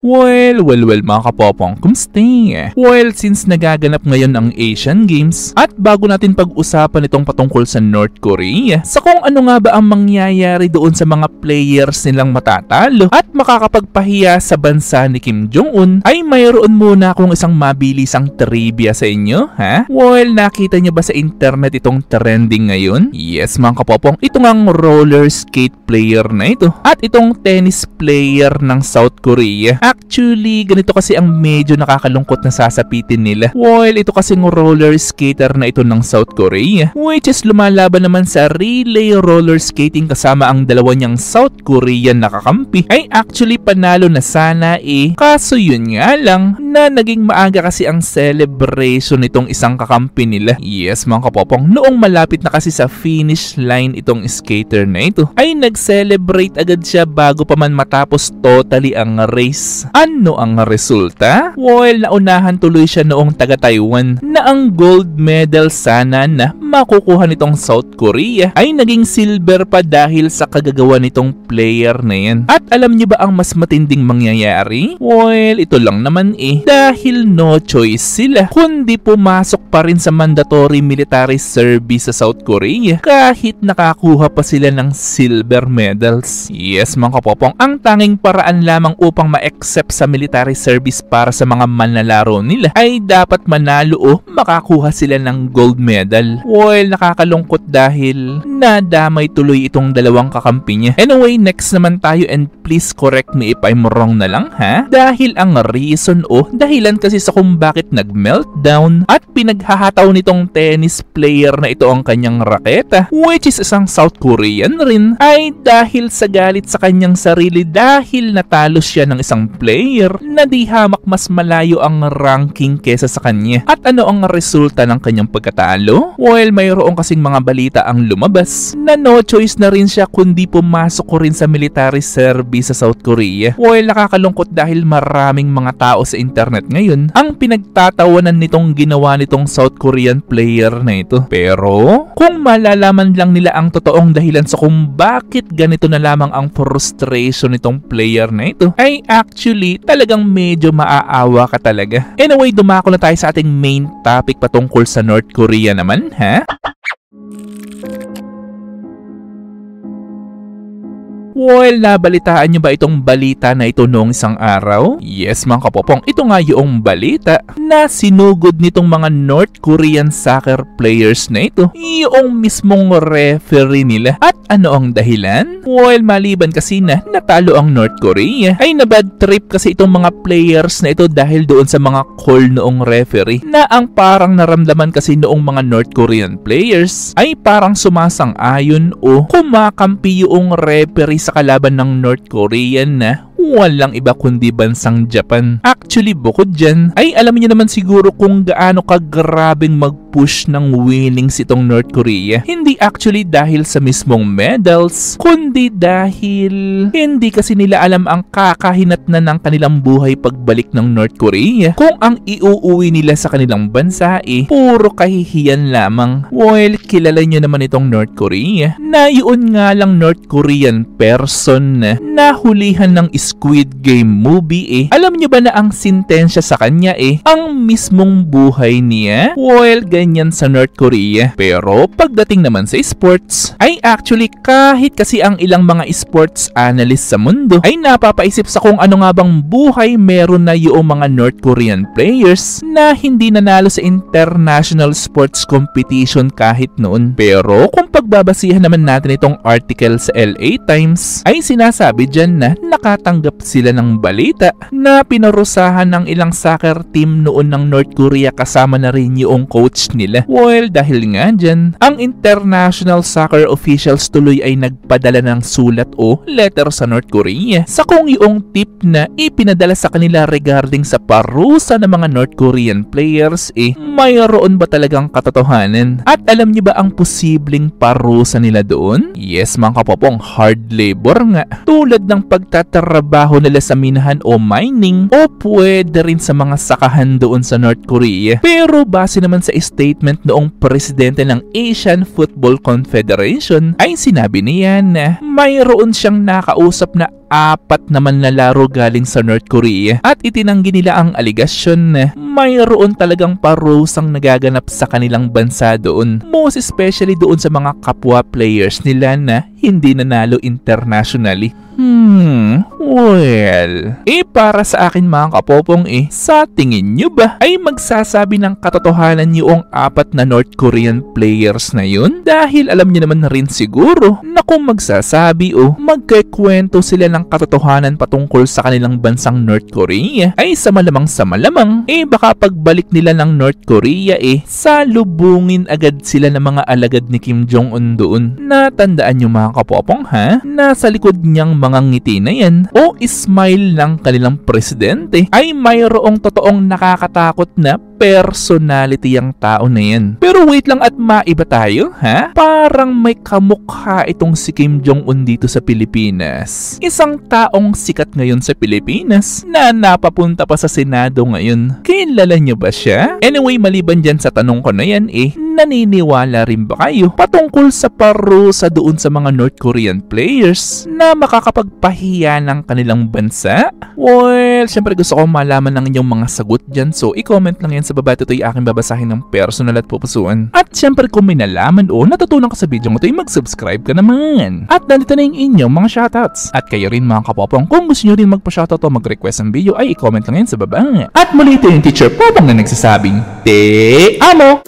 Well, mga kapopong, kumusta? Well, since nagaganap ngayon ang Asian Games at bago natin pag-usapan itong patungkol sa North Korea, sa kung ano nga ba ang mangyayari doon sa mga players nilang matatalo at makakapagpahiya sa bansa ni Kim Jong-un, ay mayroon muna akong isang mabilisang trivia sa inyo, ha? Well, nakita niyo ba sa internet itong trending ngayon? Yes, mga kapopong, ito ngang roller skate player na ito at itong tennis player ng South Korea. Actually, ganito kasi ang medyo nakakalungkot na sasapitin nila. Well, ito kasing roller skater na ito ng South Korea, which is lumalaban naman sa relay roller skating kasama ang dalawa niyang South Korean nakakampi, ay actually panalo na sana kaso yun nga lang na naging maaga kasi ang celebration nitong isang kakampi nila. Yes, mga kapopong, noong malapit na kasi sa finish line itong skater na ito, ay nag-celebrate agad siya bago pa man matapos totally ang race. Ano ang resulta? Well, naunahan tuloy siya noong taga-Taiwan na ang gold medal sana na makukuha nitong South Korea ay naging silver pa dahil sa kagagawa nitong player na yan. At alam niyo ba ang mas matinding mangyayari? Well, ito lang naman dahil no choice sila kundi pumasok pa rin sa mandatory military service sa South Korea kahit nakakuha pa sila ng silver medals. Yes, mga kapopong, ang tanging paraan lamang upang ma-accept sa military service para sa mga manlalaro nila ay dapat manalo o makakuha sila ng gold medal. Well, nakakalungkot dahil nadamay tuloy itong dalawang kakampi niya. Anyway, next naman tayo and please correct me if I'm wrong na lang, ha? Dahil ang reason o dahilan kasi sa kung bakit nag-meltdown at pinaghahataw nitong tennis player na ito ang kanyang raketa, which is isang South Korean rin, ay dahil sa galit sa kanyang sarili dahil natalo siya ng isang player na di hamak mas malayo ang ranking kesa sa kanya. At ano ang resulta ng kanyang pagkatalo? Well, mayroon kasing mga balita ang lumabas na no choice na rin siya kundi pumasok ko rin sa military service sa South Korea. Well, nakakalungkot dahil maraming mga tao sa internet ngayon ang pinagtatawanan nitong ginawa nitong South Korean player na ito. Pero kung malalaman lang nila ang totoong dahilan sa kung bakit ganito na lamang ang frustration nitong player na ito, ay actually talagang medyo maaawa ka talaga. Anyway, dumako na tayo sa ating main topic patungkol sa North Korea naman, ha? Well, nabalitaan nyo ba itong balita na ito noong isang araw? Yes, mga kapopong, ito nga yung balita na sinugod nitong mga North Korean soccer players na ito, yung mismong referee nila. At ano ang dahilan? Well, maliban kasi na natalo ang North Korea, ay nabad trip kasi itong mga players na ito dahil doon sa mga call noong referee, na ang parang naramdaman kasi noong mga North Korean players ay parang sumasang-ayon o kumakampi yung referee sa kalaban ng North Korean na walang iba kundi bansang Japan. Actually, bukod dyan, ay alam niyo naman siguro kung gaano kagrabing mag-push ng winnings itong North Korea. Hindi actually dahil sa mismong medals, kundi dahil hindi kasi nila alam ang kakahinatnan ng kanilang buhay pagbalik ng North Korea. Kung ang iuuwi nila sa kanilang bansa puro kahihiyan lamang. Well, kilala niyo naman itong North Korea na yun nga lang North Korean person na nahulihan ng Squid Game movie Alam niyo ba na ang sintensya sa kanya ang mismong buhay niya? Well, ganyan sa North Korea. Pero pagdating naman sa sports, ay actually kahit kasi ang ilang mga sports analyst sa mundo ay napapaisip sa kung ano nga bang buhay meron na yung mga North Korean players na hindi nanalo sa international sports competition kahit noon. Pero kung pagbabasihan naman natin itong article sa LA Times, ay sinasabi dyan na nakatanggap sila ng balita na pinarusahan ng ilang soccer team noon ng North Korea kasama na rin yung coach nila. Well, dahil nga dyan, ang international soccer officials tuloy ay nagpadala ng sulat o letter sa North Korea sa kung yung tip na ipinadala sa kanila regarding sa parusa ng mga North Korean players mayroon ba talagang katotohanan? At alam niyo ba ang posibleng parusa nila doon? Yes, mga kapopong, hard labor nga. Tulad ng pagtatrabaho nila sa minahan o mining o pwede rin sa mga sakahan doon sa North Korea. Pero base naman sa statement noong presidente ng Asian Football Confederation ay sinabi niya na mayroon siyang nakausap na apat naman na laro galing sa North Korea at itinanggi nila ang aligasyon na mayroon talagang parusang nagaganap sa kanilang bansa doon. Most especially doon sa mga kapwa players nila na hindi nanalo internationally. Well, para sa akin mga kapopong sa tingin nyo ba ay magsasabi ng katotohanan yung apat na North Korean players na yun? Dahil alam nyo naman na rin siguro na kung magsasabi o magkikwento sila ng katotohanan patungkol sa kanilang bansang North Korea ay sa malamang baka pagbalik nila ng North Korea salubungin agad sila ng mga alagad ni Kim Jong-un doon. Natandaan nyo mga kapopong nasa likod niyang mga ngiti na yan o smile ng kanilang presidente ay mayroong totoong nakakatakot na personality ang tao na yan. Pero wait lang at maiba tayo, Parang may kamukha itong si Kim Jong-un dito sa Pilipinas. Isang taong sikat ngayon sa Pilipinas na napapunta pa sa Senado ngayon. Kilala niyo ba siya? Anyway, maliban dyan sa tanong ko na yan naniniwala rin ba kayo patungkol sa parusa doon sa mga North Korean players na makakapagpahiya ng kanilang bansa? Well, syempre gusto ko malaman ng inyong mga sagot dyan, so i-comment lang yan sa baba. Ito'y aking babasahin ng personal at pupusuan. At syempre kung may nalaman o natutunan ka sa video ko ito'y mag-subscribe ka naman. At nandito na yung inyong mga shoutouts. At kayo rin mga kapopong, kung gusto nyo rin magpa-shoutout o mag-request ng video ay i-comment lang yan sa baba. At muli ito yung Teacher Popong na nagsasabing, Te Amo!